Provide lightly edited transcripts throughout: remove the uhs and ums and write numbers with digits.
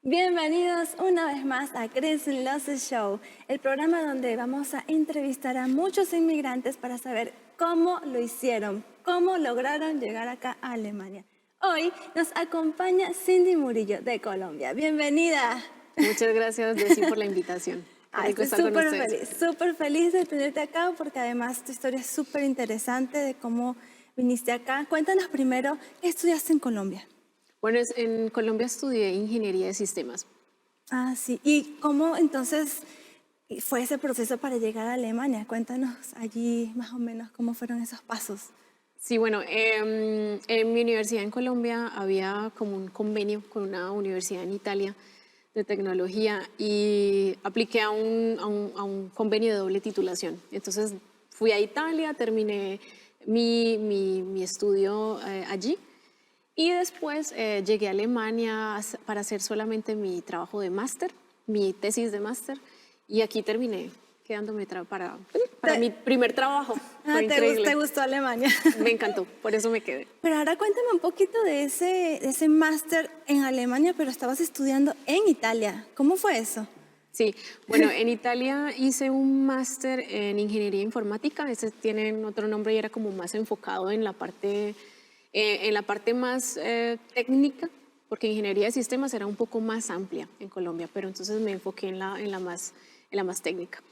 Bienvenidos una vez más a Chris Loss Show, el programa donde vamos a entrevistar a muchos inmigrantes para saber cómo lo hicieron, cómo lograron llegar acá a Alemania. Hoy nos acompaña Cindy Murillo de Colombia. Bienvenida. Muchas gracias, Desi, por la invitación. Qué rico estar con ustedes. Súper feliz de tenerte acá porque además tu historia es súper interesante de cómo viniste acá. Cuéntanos primero, ¿qué estudiaste en Colombia? Bueno, en Colombia estudié ingeniería de sistemas. Ah, sí. ¿Y cómo entonces fue ese proceso para llegar a Alemania? Cuéntanos allí más o menos cómo fueron esos pasos. Sí, bueno, en mi universidad en Colombia había como un convenio con una universidad en Italia de tecnología y apliqué a un convenio de doble titulación. Entonces fui a Italia, terminé mi estudio allí. Y después llegué a Alemania para hacer solamente mi trabajo de máster, mi tesis de máster, y aquí terminé quedándome para mi primer trabajo. Fue increíble. ¿Te gustó Alemania? Me encantó, por eso me quedé. Pero ahora cuéntame un poquito de ese máster en Alemania, pero estabas estudiando en Italia. ¿Cómo fue eso? Sí, bueno, en Italia hice un máster en ingeniería informática, ese tiene otro nombre y era como más enfocado en la parte más técnica, porque ingeniería de sistemas era un poco más amplia en Colombia, pero entonces me enfoqué en la más técnica.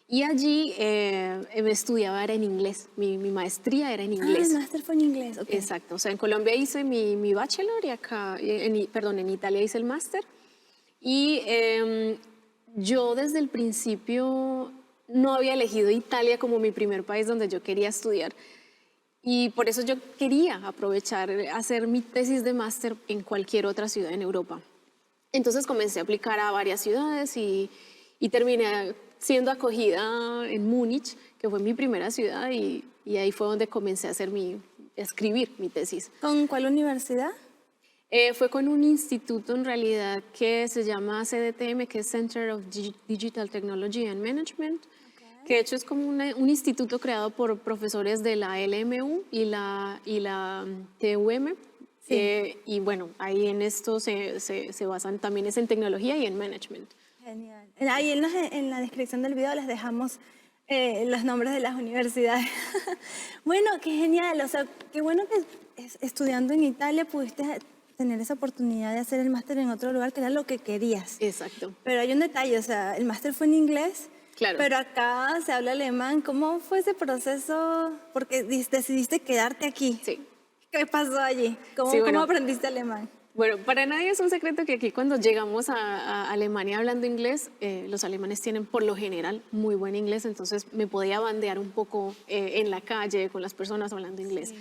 Y allí me estudiaba era en inglés, mi maestría era en Ah, el inglés. máster fue en inglés, ok. Exacto, o sea, en Colombia hice mi bachelor y acá, en Italia hice el máster. Y yo desde el principio no había elegido Italia como mi primer país donde yo quería estudiar. Y por eso yo quería aprovechar, hacer mi tesis de máster en cualquier otra ciudad en Europa. Entonces comencé a aplicar a varias ciudades y terminé siendo acogida en Múnich, que fue mi primera ciudad, y ahí fue donde comencé a escribir mi tesis. ¿Con cuál universidad? Fue con un instituto en realidad que se llama CDTM, que es Center of Digital Technology and Management, que de hecho es como un instituto creado por profesores de la LMU y la TUM. Sí. Y bueno, ahí en esto se basan también es en tecnología y en management. Genial. Ahí en la descripción del video les dejamos los nombres de las universidades. Bueno, qué genial. O sea, qué bueno que estudiando en Italia pudiste tener esa oportunidad de hacer el máster en otro lugar que era lo que querías. Exacto, Pero hay un detalle, o sea, el máster fue en inglés, claro. pero acá se habla alemán. ¿Cómo fue ese proceso? Porque decidiste quedarte aquí. Sí, ¿Qué pasó allí? sí, ¿Cómo bueno. aprendiste alemán? Bueno, para nadie es un secreto que aquí cuando llegamos a Alemania hablando inglés, los alemanes tienen por lo general muy buen inglés, entonces me podía bandear un poco en la calle con las personas hablando inglés.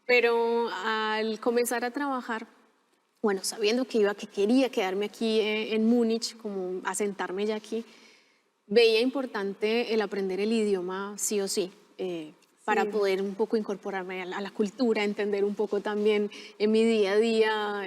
Pero al comenzar a trabajar, bueno, sabiendo que quería quedarme aquí en Múnich, como asentarme ya aquí, veía importante el aprender el idioma sí o sí, para Sí. poder un poco incorporarme a la cultura, entender un poco también en mi día a día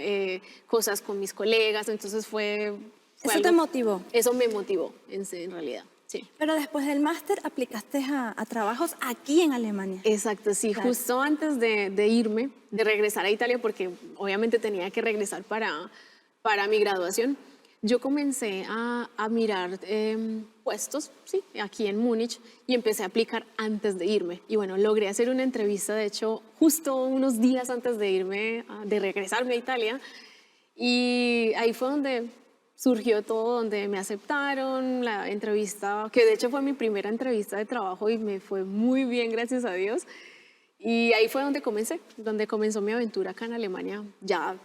cosas con mis colegas. Entonces fue Eso te motivó. eso me motivó en realidad, sí. Pero después del máster aplicaste a trabajos aquí en Alemania. Exacto, sí, Claro. justo antes de irme, de regresar a Italia, porque obviamente tenía que regresar para mi graduación, yo comencé a mirar puestos, sí, aquí en Múnich, y empecé a aplicar antes de irme. Y bueno, logré hacer una entrevista, de hecho, justo unos días antes de irme, de regresarme a Italia, y ahí fue donde surgió todo, donde me aceptaron, la entrevista, que de hecho fue mi primera entrevista de trabajo y me fue muy bien, gracias a Dios. Y ahí fue donde comenzó mi aventura acá en Alemania, ya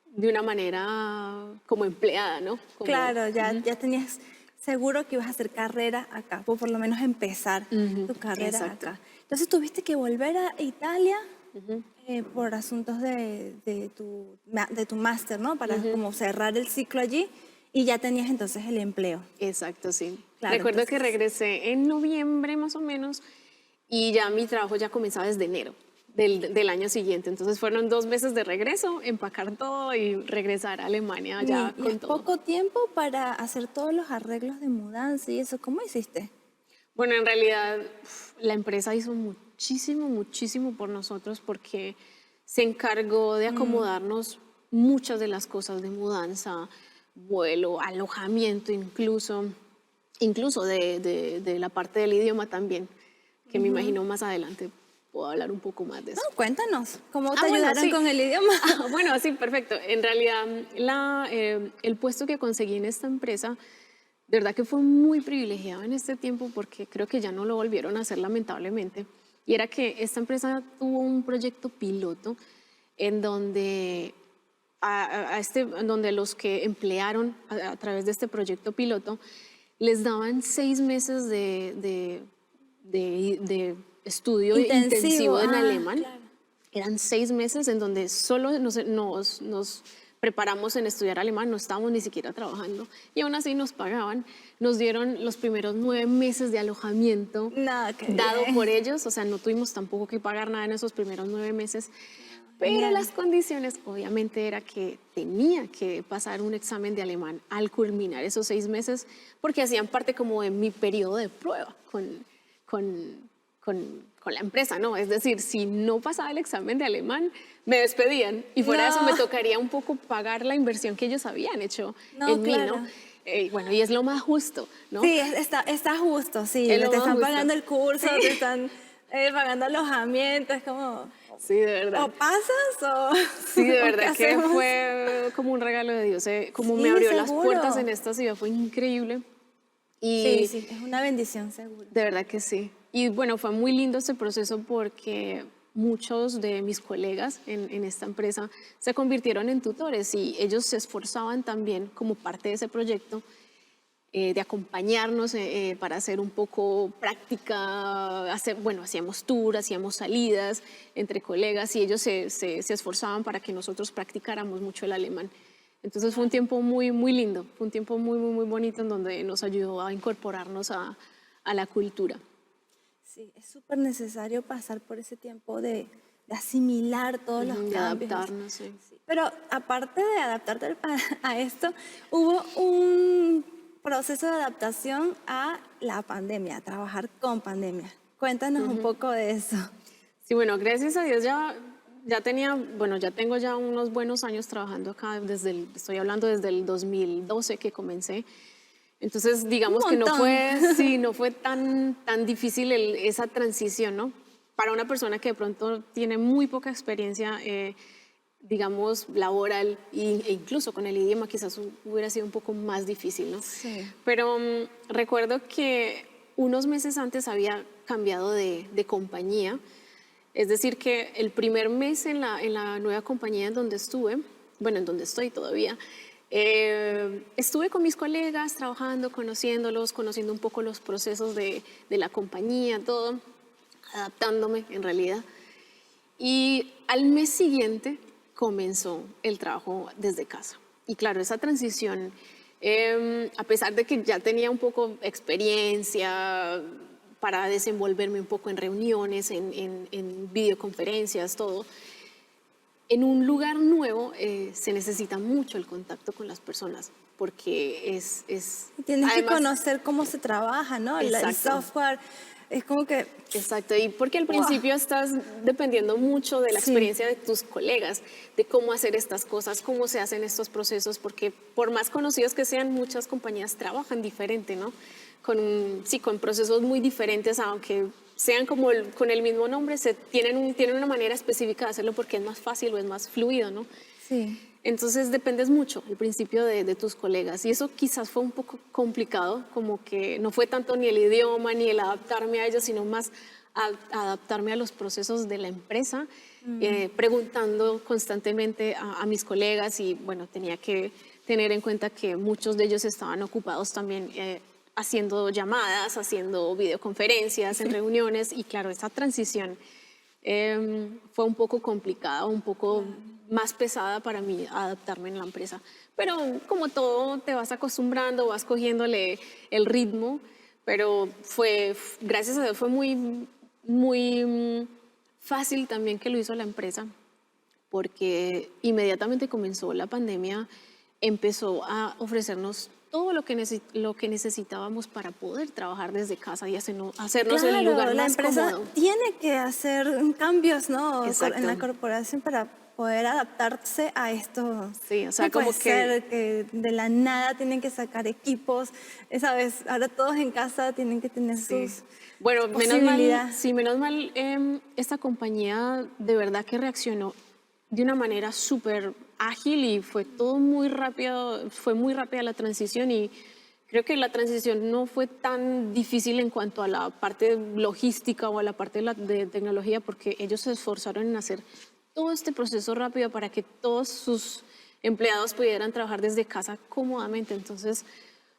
de una manera como empleada, ¿no? Claro, ya tenías seguro que ibas a hacer carrera acá, o por lo menos empezar Ujú, tu carrera exacto. acá. Entonces tuviste que volver a Italia por asuntos de tu máster, ¿no? Para como cerrar el ciclo allí y ya tenías entonces el empleo. Exacto, sí. Claro, Recuerdo que entonces, regresé en noviembre más o menos y ya mi trabajo ya comenzaba desde enero del año siguiente. Entonces fueron 2 meses de regreso, empacar todo y regresar a Alemania ya y es con todo. poco tiempo para hacer todos los arreglos de mudanza y eso. ¿Cómo hiciste? Bueno, en realidad la empresa hizo muchísimo, muchísimo por nosotros porque se encargó de acomodarnos muchas de las cosas de mudanza. vuelo, alojamiento incluso de la parte del idioma también, que me imagino más adelante puedo hablar un poco más de eso. No, cuéntanos, ¿cómo te Bueno, ayudaron sí. con el idioma? Bueno, sí, perfecto. En realidad, el puesto que conseguí en esta empresa, de verdad que fue muy privilegiado en este tiempo porque creo que ya no lo volvieron a hacer lamentablemente. Y era que esta empresa tuvo un proyecto piloto en donde, en donde los que emplearon a través de este proyecto piloto les daban 6 meses de estudio intensivo en alemán. Claro. Eran 6 meses en donde solo nos preparamos en estudiar alemán, no estábamos ni siquiera trabajando y aún así nos pagaban. Nos dieron los primeros 9 meses de alojamiento No, qué dado bien. por ellos, o sea, no tuvimos tampoco que pagar nada en esos primeros 9 meses. Pero Genial. las condiciones obviamente era que tenía que pasar un examen de alemán al culminar esos 6 meses porque hacían parte como de mi periodo de prueba con la empresa, ¿no? Es decir, si no pasaba el examen de alemán, me despedían y fuera de eso No. me tocaría un poco pagar la inversión que ellos habían hecho No, en mí, claro. ¿no? Bueno, y es lo más justo, ¿no? Sí, está justo, sí. Es Te lo más están justo. pagando el curso, Sí. te están pagando alojamiento, es como, Sí, de verdad. o pasas o... Sí, de ¿o verdad qué que hacemos? fue como un regalo de Dios. Como me Sí, abrió las seguro. puertas en esta ciudad fue increíble. Y Sí, sí, es una bendición, seguro. de verdad que sí. Y bueno, fue muy lindo este proceso porque muchos de mis colegas en esta empresa se convirtieron en tutores y ellos se esforzaban también como parte de ese proyecto de acompañarnos para hacer un poco práctica, bueno, hacíamos tours, hacíamos salidas entre colegas y ellos se esforzaban para que nosotros practicáramos mucho el alemán. Entonces fue un tiempo muy, muy lindo, fue un tiempo muy, muy, muy bonito en donde nos ayudó a incorporarnos a la cultura. Sí, es súper necesario pasar por ese tiempo de asimilar todos los De cambios. adaptarnos, sí. Sí. Pero aparte de adaptarte a esto, hubo un proceso de adaptación a la pandemia, a trabajar con pandemia. Cuéntanos un poco de eso. Sí, bueno, gracias a Dios ya tengo ya unos buenos años trabajando acá, estoy hablando desde el 2012 que comencé. Entonces, digamos Un que no montón. no fue tan difícil esa transición, ¿no? Para una persona que de pronto tiene muy poca experiencia, digamos, laboral e incluso con el idioma quizás hubiera sido un poco más difícil, ¿no? Sí. Pero recuerdo que unos meses antes había cambiado de compañía, es decir, que el primer mes en la nueva compañía en donde estuve, bueno, en donde estoy todavía, estuve con mis colegas trabajando, conociéndolos, conociendo un poco los procesos de la compañía, todo, adaptándome en realidad. Y al mes siguiente comenzó el trabajo desde casa. Y claro, esa transición, a pesar de que ya tenía un poco experiencia para desenvolverme un poco en reuniones, en videoconferencias, todo, en un lugar nuevo se necesita mucho el contacto con las personas porque Tienes que además, conocer cómo se trabaja, ¿no? El Exacto. software. Es como que... Exacto, y porque al ¡Wow! principio estás dependiendo mucho de la Sí. experiencia de tus colegas, de cómo hacer estas cosas, cómo se hacen estos procesos, porque por más conocidos que sean, muchas compañías trabajan diferente, ¿no? Con procesos muy diferentes, aunque sean como con el mismo nombre, tienen una manera específica de hacerlo porque es más fácil o es más fluido, ¿no? Sí. Entonces dependes mucho al principio de tus colegas y eso quizás fue un poco complicado, como que no fue tanto ni el idioma ni el adaptarme a ellos, sino más adaptarme a los procesos de la empresa, preguntando constantemente a mis colegas y bueno, tenía que tener en cuenta que muchos de ellos estaban ocupados también haciendo llamadas, haciendo videoconferencias, en reuniones y claro, esa transición fue un poco complicada, un poco más pesada para mí adaptarme en la empresa. Pero como todo, te vas acostumbrando, vas cogiéndole el ritmo, pero gracias a Dios, fue muy fácil también que lo hizo la empresa, porque inmediatamente comenzó la pandemia, empezó a ofrecernos todo lo que necesitábamos para poder trabajar desde casa y hacernos Claro, el lugar la más empresa cómodo. tiene que hacer cambios, ¿no? Exacto. En la corporación para poder adaptarse a esto. Sí, o sea, No como puede ser que de la nada tienen que sacar equipos, ¿sabes? Ahora todos en casa tienen que tener Sí. sus Bueno, menos mal, posibilidades. sí, menos mal, esta compañía de verdad que reaccionó de una manera súper ágil y fue todo muy rápido, fue muy rápida la transición y creo que la transición no fue tan difícil en cuanto a la parte logística o a la parte de tecnología porque ellos se esforzaron en hacer todo este proceso rápido para que todos sus empleados pudieran trabajar desde casa cómodamente. Entonces,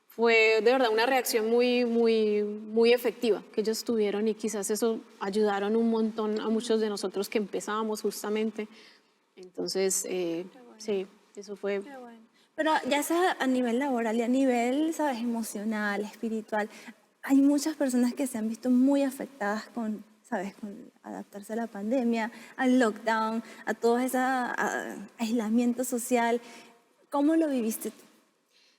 fue de verdad una reacción muy efectiva que ellos tuvieron y quizás eso ayudaron un montón a muchos de nosotros que empezábamos justamente. Entonces, sí, eso fue. Qué bueno. Pero ya sea a nivel laboral y a nivel, ¿sabes? Emocional, espiritual, hay muchas personas que se han visto muy afectadas con, ¿sabes? Con adaptarse a la pandemia, al lockdown, a todo ese aislamiento social. ¿Cómo lo viviste tú?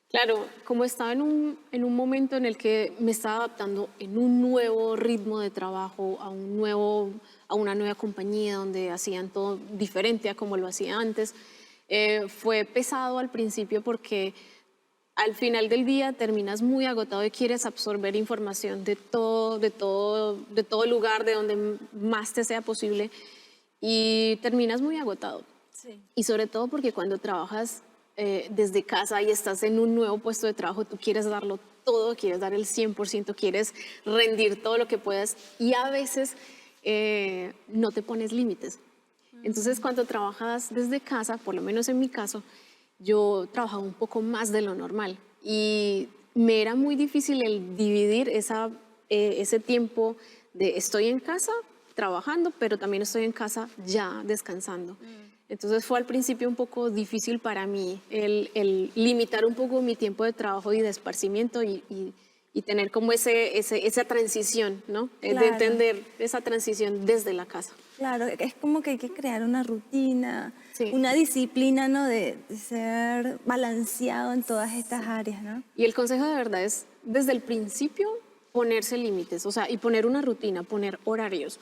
Claro, como estaba en un momento en el que me estaba adaptando en un nuevo ritmo de trabajo, a una nueva compañía donde hacían todo diferente a como lo hacía antes, fue pesado al principio porque al final del día terminas muy agotado y quieres absorber información de todo lugar, de donde más te sea posible y terminas muy agotado. Sí. Y sobre todo porque cuando trabajas desde casa y estás en un nuevo puesto de trabajo, tú quieres darlo todo, quieres dar el 100%, quieres rendir todo lo que puedas y a veces no te pones límites. Entonces, cuando trabajas desde casa, por lo menos en mi caso, yo trabajaba un poco más de lo normal y me era muy difícil el dividir ese tiempo de estoy en casa trabajando, pero también estoy en casa ya descansando. Entonces fue al principio un poco difícil para mí el limitar un poco mi tiempo de trabajo y de esparcimiento y tener como esa transición, ¿no? De Claro, entender esa transición desde la casa. claro, es como que hay que crear una rutina, Sí. una disciplina, ¿no? De ser balanceado en todas estas áreas, ¿no? Y el consejo de verdad es desde el principio ponerse límites, o sea, y poner una rutina, poner horarios.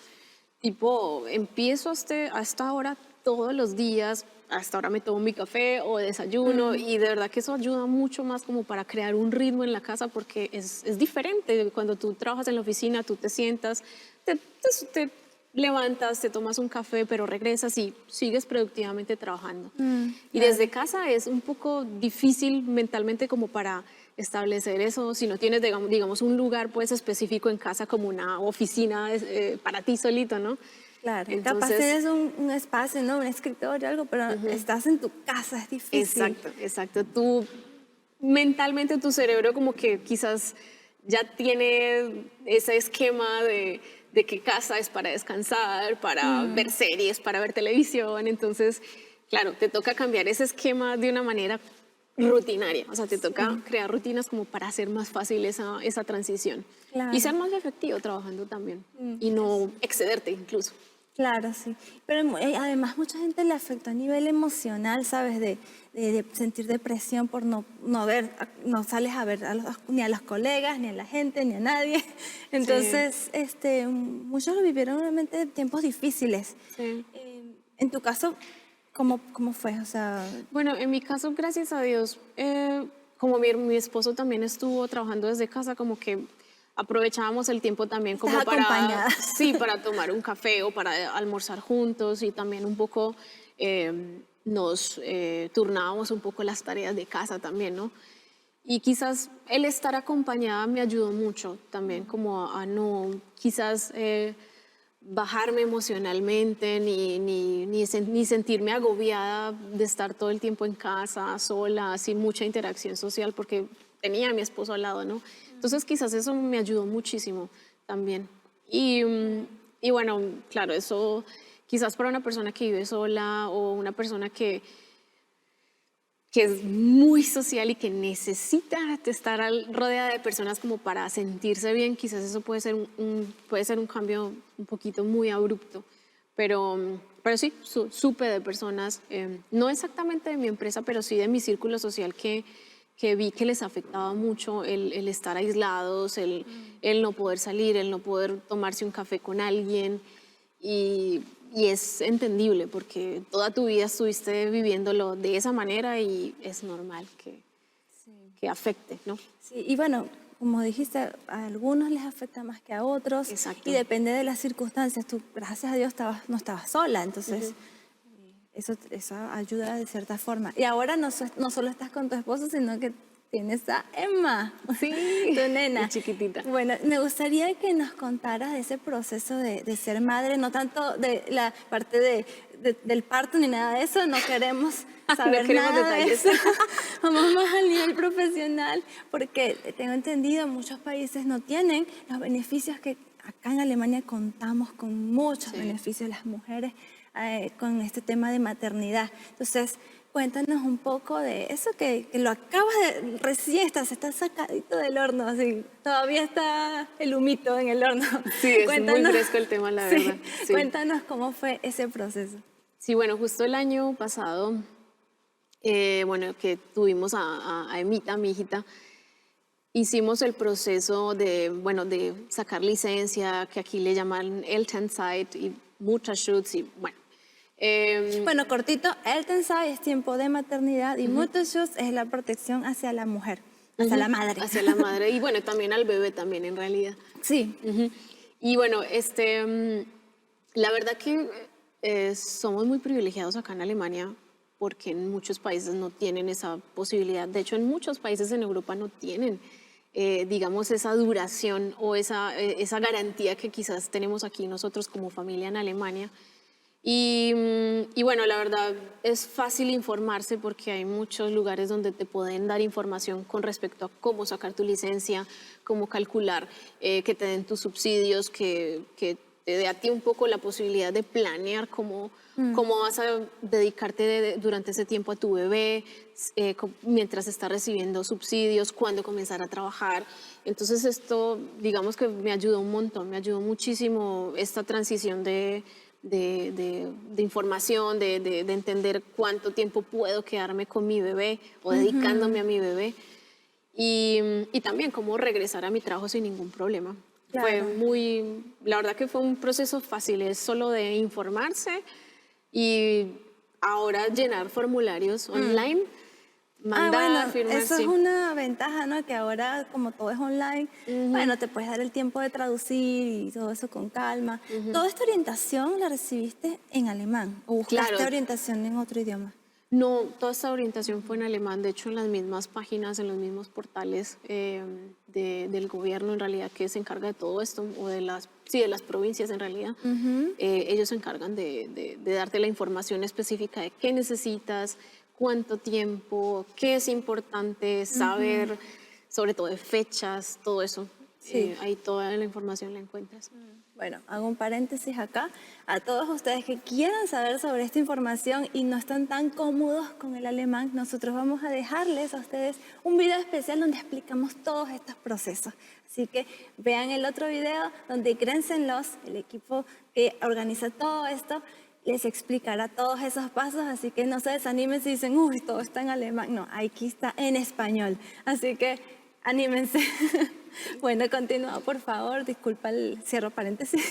Tipo, empiezo a esta hora todos los días, hasta ahora me tomo mi café o desayuno y de verdad que eso ayuda mucho más como para crear un ritmo en la casa porque es diferente. Cuando tú trabajas en la oficina, tú te sientas, te levantas, te tomas un café, pero regresas y sigues productivamente trabajando. Y Claro. desde casa es un poco difícil mentalmente como para establecer eso, si no tienes, digamos, un lugar pues específico en casa como una oficina para ti solito, ¿no? Claro, capaz Entonces, tienes un espacio, ¿no? Un escritorio, algo, pero estás en tu casa, es difícil. exacto, exacto. Tú mentalmente tu cerebro como que quizás ya tiene ese esquema de que casa es para descansar, para ver series, para ver televisión. Entonces, claro, te toca cambiar ese esquema de una manera rutinaria. O sea, te toca crear rutinas como para hacer más fácil esa transición. Y ser Claro, más efectivo trabajando también. Y es- no excederte incluso. claro, sí. Pero además mucha gente le afectó a nivel emocional, ¿sabes? De sentir depresión por no ver, no sales a ver ni a los colegas, ni a la gente, ni a nadie. Sí, Entonces, muchos lo vivieron realmente tiempos difíciles. sí. En tu caso, ¿cómo fue? O sea, Bueno, en mi caso, gracias a Dios, como mi esposo también estuvo trabajando desde casa, como que aprovechábamos el tiempo también estás como para, acompañada. sí, para tomar un café o para almorzar juntos y también un poco nos turnábamos un poco las tareas de casa también, ¿no? Y quizás el estar acompañada me ayudó mucho también, como a no quizás bajarme emocionalmente ni sentirme agobiada de estar todo el tiempo en casa, sola, sin mucha interacción social, porque tenía a mi esposo al lado, ¿no? Entonces quizás eso me ayudó muchísimo también. Y bueno, claro, eso quizás para una persona que vive sola o una persona que es muy social y que necesita estar rodeada de personas como para sentirse bien, quizás eso puede ser puede ser un cambio un poquito muy abrupto. Pero sí, supe de personas, no exactamente de mi empresa, pero sí de mi círculo social que vi que les afectaba mucho el estar aislados, el no poder salir, el no poder tomarse un café con alguien. y es entendible porque toda tu vida estuviste viviéndolo de esa manera y es normal que afecte, ¿no? Sí, y bueno, como dijiste, a algunos les afecta más que a otros. Exacto. Y depende de las circunstancias. Tú, gracias a Dios, no estabas sola, entonces eso ayuda de cierta forma. Y ahora no solo estás con tu esposo, sino que tienes a Emma, Sí, tu nena. y chiquitita. Bueno, me gustaría que nos contaras de ese proceso de ser madre, no tanto de la parte del parto ni nada de eso, no queremos saber No queremos nada de detalles. eso. Vamos más al nivel profesional, porque tengo entendido, muchos países no tienen los beneficios que acá en Alemania contamos con muchos Sí. beneficios las mujeres con este tema de maternidad. Entonces, cuéntanos un poco de eso que lo acabas de, recién se está sacadito del horno, así, todavía está el humito en el horno. Sí, es muy fresco el tema, la verdad. Sí. Cuéntanos cómo fue ese proceso. Sí, bueno, justo el año pasado, bueno, que tuvimos a Emita, mi hijita, hicimos el proceso bueno, de sacar licencia, que aquí le llaman Elternzeit y Mutterschutz, y bueno. Bueno, cortito, Elternzeit es tiempo de maternidad y Mutterschutz es la protección hacia la mujer, hacia la madre. Hacia la madre y bueno, también al bebé también en realidad. Sí. Y bueno, la verdad que somos muy privilegiados acá en Alemania porque en muchos países no tienen esa posibilidad. De hecho, en muchos países en Europa no tienen, digamos, esa duración o esa garantía que quizás tenemos aquí nosotros como familia en Alemania. Y bueno, la verdad es fácil informarse porque hay muchos lugares donde te pueden dar información con respecto a cómo sacar tu licencia, cómo calcular, que te den tus subsidios, que te dé a ti un poco la posibilidad de planear cómo vas a dedicarte durante ese tiempo a tu bebé, mientras está recibiendo subsidios, cuándo comenzar a trabajar. Entonces esto, digamos que me ayudó un montón, me ayudó muchísimo esta transición de información, de entender cuánto tiempo puedo quedarme con mi bebé o dedicándome a mi bebé y también cómo regresar a mi trabajo sin ningún problema. Claro. La verdad que fue un proceso fácil, es solo de informarse y ahora llenar formularios online, mandar, firmar. Eso Sí. es una ventaja, ¿no? Que ahora, como todo es online, bueno, te puedes dar el tiempo de traducir y todo eso con calma. ¿Toda esta orientación la recibiste en alemán o buscaste Claro. orientación en otro idioma? No, toda esta orientación fue en alemán, de hecho en las mismas páginas, en los mismos portales del gobierno en realidad que se encarga de todo esto, o de las provincias en realidad, ellos se encargan de darte la información específica de qué necesitas, cuánto tiempo, qué es importante saber, sobre todo de fechas, todo eso. Sí. Ahí toda la información la encuentras. Bueno, hago un paréntesis acá. A todos ustedes que quieran saber sobre esta información y no están tan cómodos con el alemán, nosotros vamos a dejarles a ustedes un video especial donde explicamos todos estos procesos. Así que vean el otro video donde Grenzenlos, el equipo que organiza todo esto, les explicará todos esos pasos, así que no se desanimen si dicen, uy, todo está en alemán. No, aquí está en español. Así que anímense. Bueno, continúa, por favor. Disculpa el cierro paréntesis.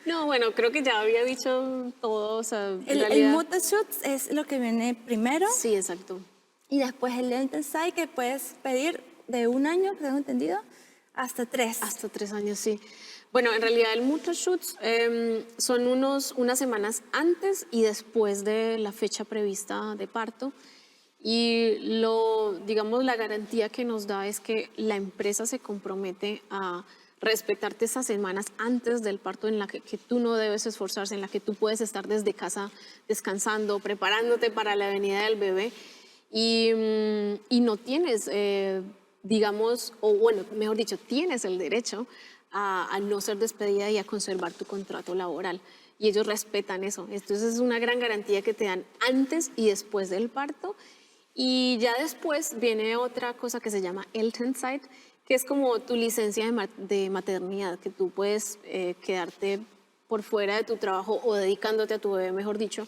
No, bueno, creo que ya había dicho todo, o sea, en El realidad. Mutterschutz es lo que viene primero Sí, exacto. y después el Elternzeit que puedes pedir de 1 año, tengo entendido, hasta 3. Hasta 3 años, sí. Bueno, en realidad el Mutterschutz son unas semanas antes y después de la fecha prevista de parto. Y digamos, la garantía que nos da es que la empresa se compromete a respetarte esas semanas antes del parto en la que tú no debes esforzarse, en la que tú puedes estar desde casa descansando, preparándote para la venida del bebé y no tienes, digamos, o bueno, mejor dicho, tienes el derecho a no ser despedida y a conservar tu contrato laboral. Y ellos respetan eso. Entonces es una gran garantía que te dan antes y después del parto. Y ya después viene otra cosa que se llama Elternzeit, que es como tu licencia de maternidad, que tú puedes quedarte por fuera de tu trabajo o dedicándote a tu bebé, mejor dicho,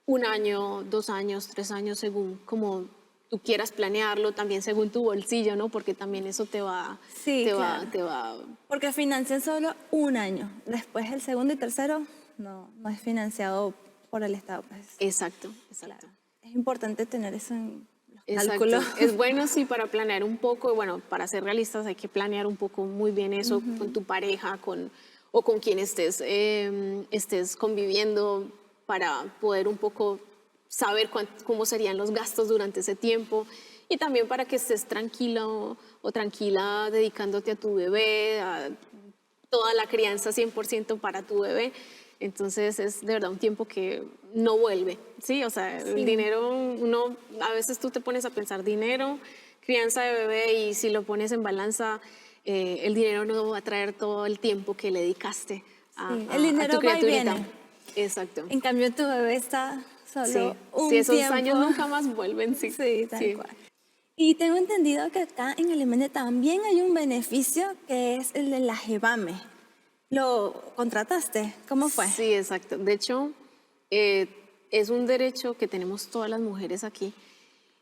1 año, 2 años, 3 años, según como tú quieras planearlo, también según tu bolsillo, ¿no? Porque también eso Sí, te claro. va, te va. Porque financian solo un año. Después el segundo y tercero no es financiado por el Estado. Pues, Exacto, claro. exacto. Es importante tener eso en los Exacto. cálculos. Es bueno, sí, para planear un poco, bueno, para ser realistas hay que planear un poco muy bien eso con tu pareja, o con quien estés conviviendo, para poder un poco saber cómo serían los gastos durante ese tiempo, y también para que estés tranquilo o tranquila dedicándote a tu bebé, a toda la crianza 100% para tu bebé. Entonces es de verdad un tiempo que no vuelve, ¿sí? O sea, el Sí. dinero, a veces tú te pones a pensar dinero, crianza de bebé, y si lo pones en balanza, el dinero no va a traer todo el tiempo que le dedicaste Sí, el a tu dinero va y criaturita. viene. Exacto. En cambio, tu bebé está Sí, solo sí, un esos tiempo. años nunca más vuelven, sí. Sí, tal Sí. cual. Y tengo entendido que acá en Alemania también hay un beneficio que es el de la GEBAME. ¿Lo contrataste? ¿Cómo fue? Sí, exacto. De hecho, eh, es un derecho que tenemos todas las mujeres aquí,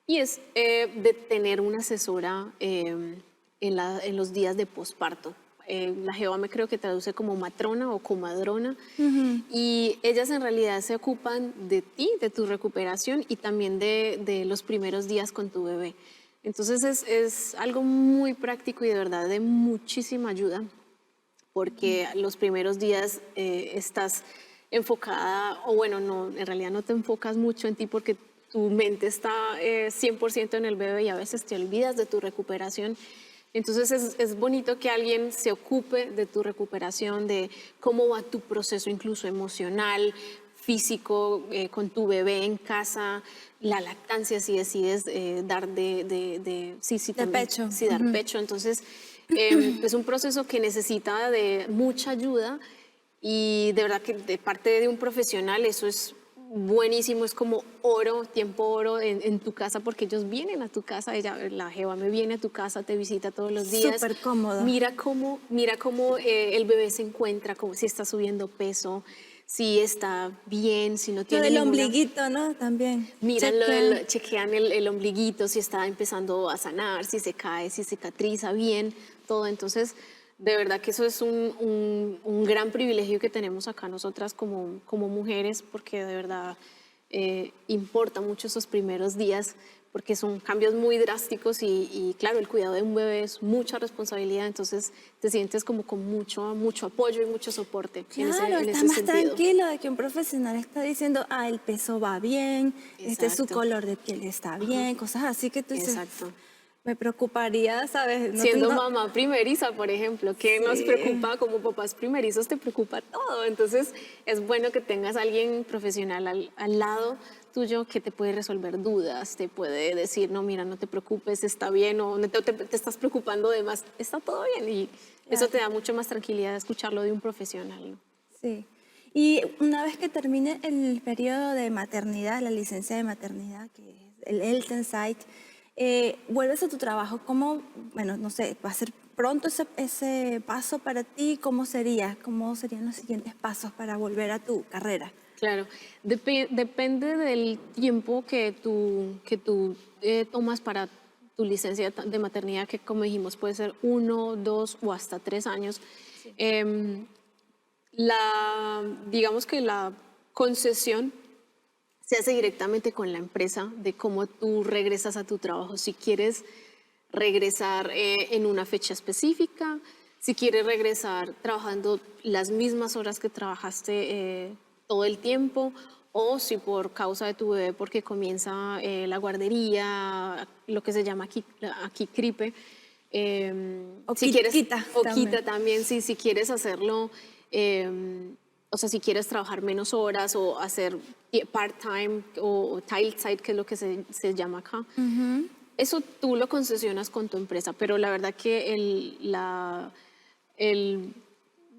y es de tener una asesora en los días de posparto. La Jehová me creo que traduce como matrona o comadrona, y ellas en realidad se ocupan de ti, de tu recuperación, y también de los primeros días con tu bebé. Entonces es algo muy práctico y de verdad de muchísima ayuda, porque los primeros días estás enfocada, o bueno, no, en realidad no te enfocas mucho en ti, porque tu mente está 100% en el bebé, y a veces te olvidas de tu recuperación. Entonces es bonito que alguien se ocupe de tu recuperación, de cómo va tu proceso incluso emocional, físico, con tu bebé en casa, la lactancia, si decides dar sí, sí, De también, pecho. sí, dar pecho. Entonces, es un proceso que necesita de mucha ayuda, y de verdad que de parte de un profesional eso es buenísimo, es como oro, tiempo oro en tu casa, porque ellos vienen a tu casa, la jeva me viene a tu casa, te visita todos los días, Súper cómodo. mira cómo el bebé se encuentra, como si está subiendo peso, si está bien, si no Lo tiene del ninguna. ombliguito, ¿no? También. Miran, Chequean. chequean el ombliguito, si está empezando a sanar, si se cae, si cicatriza bien, todo. Entonces, de verdad que eso es un gran privilegio que tenemos acá nosotras como mujeres, porque de verdad importa mucho esos primeros días, porque son cambios muy drásticos, y claro, el cuidado de un bebé es mucha responsabilidad. Entonces te sientes como con mucho apoyo y mucho soporte en Claro, en estás ese más sentido. tranquilo de que un profesional está diciendo, el peso va bien, su Exacto. color de piel está Ajá. bien, cosas así que tú dices, Exacto. me preocuparía, ¿sabes? No Siendo tengo... mamá primeriza, por ejemplo, ¿qué nos Sí, preocupa como papás primerizos? Te preocupa todo. Entonces, es bueno que tengas a alguien profesional al lado tuyo, que te puede resolver dudas, te puede decir, no, mira, no te preocupes, está bien, o no te estás preocupando de más, está todo bien. Y eso te claro, da mucho más tranquilidad escucharlo de un profesional, ¿no? sí. Y una vez que termine el periodo de maternidad, la licencia de maternidad, que es el Elternzeit, vuelves a tu trabajo. ¿Cómo, bueno, no sé, va a ser pronto ese paso para ti? ¿Cómo sería? ¿Cómo serían los siguientes pasos para volver a tu carrera? Claro, depende del tiempo que tú tomas para tu licencia de maternidad, que como dijimos puede ser 1, 2 o hasta 3 años. Sí. Em, digamos que la concesión se hace directamente con la empresa, de cómo tú regresas a tu trabajo. Si quieres regresar en una fecha específica, si quieres regresar trabajando las mismas horas que trabajaste todo el tiempo, o si por causa de tu bebé, porque comienza la guardería, lo que se llama aquí cripe, O si quieres, quita o también. quita también, si quieres hacerlo, o sea, si quieres trabajar menos horas, o hacer part-time o Teilzeit, que es lo que se llama acá. Eso tú lo concesionas con tu empresa, pero la verdad que el-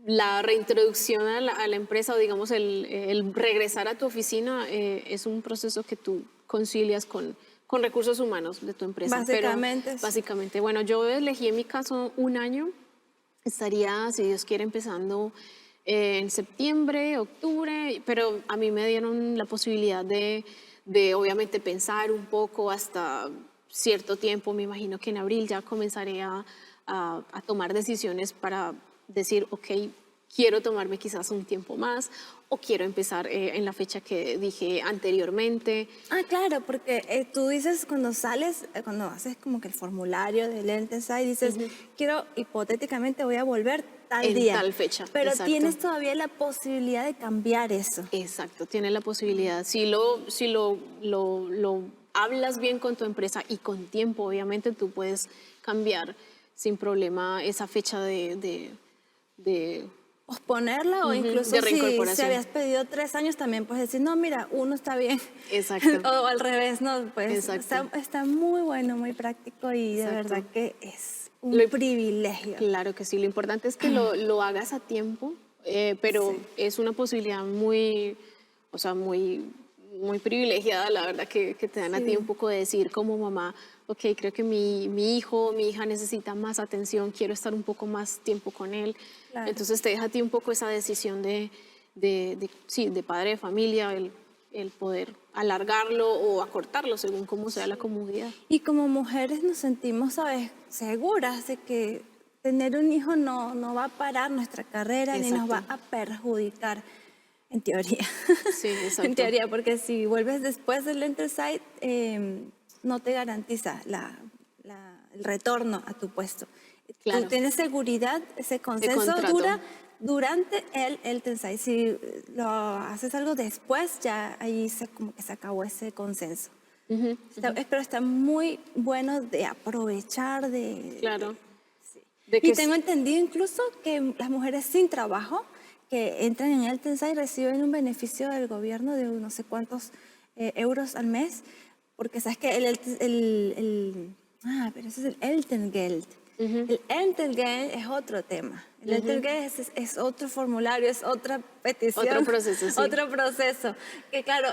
la reintroducción a la empresa, o digamos el regresar a tu oficina, es un proceso que tú concilias con recursos humanos de tu empresa. Pero Básicamente, sí. básicamente, bueno, yo elegí en mi caso un año. Estaría, si Dios quiere, empezando en septiembre, octubre, pero a mí me dieron la posibilidad de obviamente pensar un poco hasta cierto tiempo, me imagino que en abril ya comenzaré a tomar decisiones para decir, ok, quiero tomarme quizás un tiempo más o quiero empezar en la fecha que dije anteriormente. Ah, claro, porque tú dices cuando sales, cuando haces como que el formulario del Intensai, dices, quiero, hipotéticamente voy a volver tal En día. tal fecha, Pero exacto. tienes todavía la posibilidad de cambiar eso. Exacto, tiene la posibilidad. Si lo hablas bien con tu empresa y con tiempo, obviamente tú puedes cambiar sin problema esa fecha de, Posponerla o incluso de si reincorporación. habías pedido 3 años también puedes decir, no, mira, uno está bien. Exacto. O al revés, no, pues Exacto. está muy bueno, muy práctico y de Exacto. verdad que es un Lo- privilegio. Claro que sí, lo importante es que lo hagas a tiempo, pero Sí. es una posibilidad muy, o sea, muy privilegiada, la verdad, que te dan a ti un Sí. poco de decir como mamá, ok, creo que mi hijo, mi hija necesita más atención, quiero estar un poco más tiempo con él. Claro. Entonces te deja a ti un poco esa decisión sí, de padre de familia, el poder alargarlo o acortarlo según cómo sea la comodidad. Y como mujeres nos sentimos, ¿sabes?, seguras de que tener un hijo no va a parar nuestra carrera ni nos va Exacto. a perjudicar, en teoría. Sí, En exacto. teoría, porque si vuelves después del Enterside, no te garantiza el retorno a tu puesto. Tú Claro. tienes seguridad, ese consenso contrato. dura durante el Tensai. Si lo haces algo después, ya ahí como que se acabó ese consenso. Pero está muy bueno de aprovechar, Claro. sí. De Y que tengo entendido incluso que las mujeres sin trabajo que entran en el Tensai reciben un beneficio del gobierno de no sé cuántos euros al mes, porque sabes que pero ese es el Elterngeld. El Elterngeld es otro tema. El Elterngeld es otro formulario, es otra petición. Otro proceso, sí. Otro proceso. Que claro,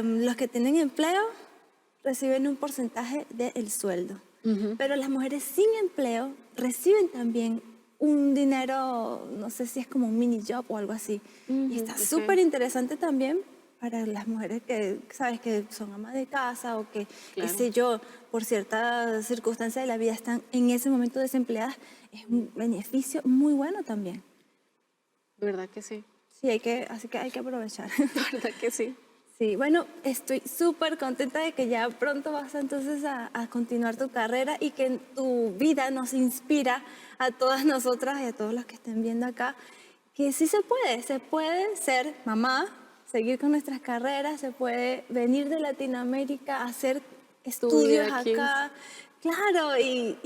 los que tienen empleo reciben un porcentaje del sueldo. Pero las mujeres sin empleo reciben también un dinero, no sé si es como un mini job o algo así. Y está ok. súper interesante también para las mujeres que, sabes, que son amas de casa o que, qué Claro. sé yo, por ciertas circunstancias de la vida están en ese momento desempleadas. Es un beneficio muy bueno también. ¿Verdad que sí? Sí, así que hay que aprovechar. ¿Verdad que sí? Sí, bueno, estoy súper contenta de que ya pronto vas entonces a continuar tu carrera y que tu vida nos inspira a todas nosotras y a todos los que estén viendo acá, que sí se puede ser mamá, seguir con nuestras carreras, se puede venir de Latinoamérica, hacer estudios vida aquí. acá, claro, y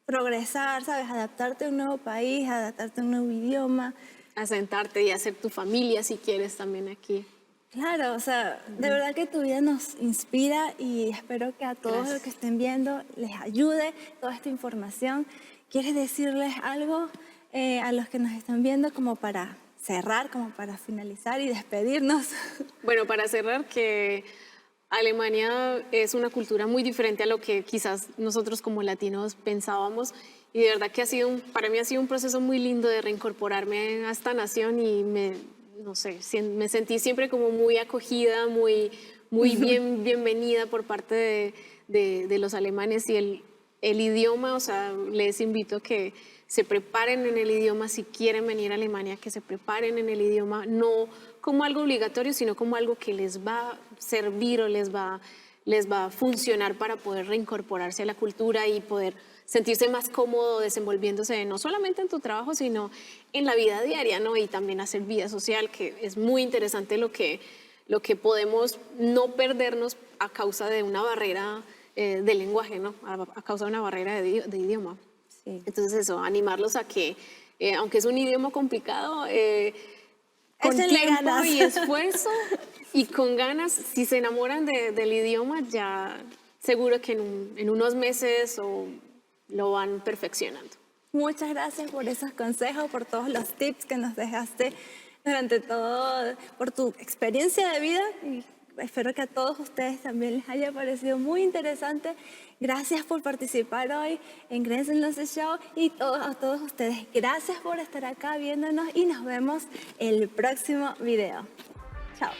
progresar, ¿sabes? Adaptarte a un nuevo país, adaptarte a un nuevo idioma. A sentarte y hacer tu familia si quieres también aquí. Claro, o sea, de verdad que tu vida nos inspira y espero que a todos Gracias. los que estén viendo les ayude toda esta información. ¿Quieres decirles algo a los que nos están viendo como para cerrar, como para finalizar y despedirnos? Bueno, para cerrar, que Alemania es una cultura muy diferente a lo que quizás nosotros como latinos pensábamos. Y de verdad que para mí ha sido un proceso muy lindo de reincorporarme a esta nación y no sé, me sentí siempre como muy acogida, muy bienvenida por parte de los alemanes y el idioma, o sea, les invito a que se preparen en el idioma si quieren venir a Alemania, que se preparen en el idioma, no como algo obligatorio, sino como algo que les va a servir o les va a funcionar para poder reincorporarse a la cultura y poder sentirse más cómodo desenvolviéndose no solamente en tu trabajo, sino en la vida diaria, ¿no? Y también hacer vida social, que es muy interesante lo que podemos no perdernos a causa de una barrera de lenguaje, ¿no? A causa de una barrera de idioma. Sí. Entonces eso, animarlos a que, aunque es un idioma complicado, con Échenle tiempo ganas. y esfuerzo y con ganas, si se enamoran del idioma, ya seguro que en unos meses lo van perfeccionando. Muchas gracias por esos consejos, por todos los tips que nos dejaste durante todo, por tu experiencia de vida y espero que a todos ustedes también les haya parecido muy interesante. Gracias por participar hoy en Grenzenlose Show y a todos ustedes, gracias por estar acá viéndonos y nos vemos el próximo video. Chao.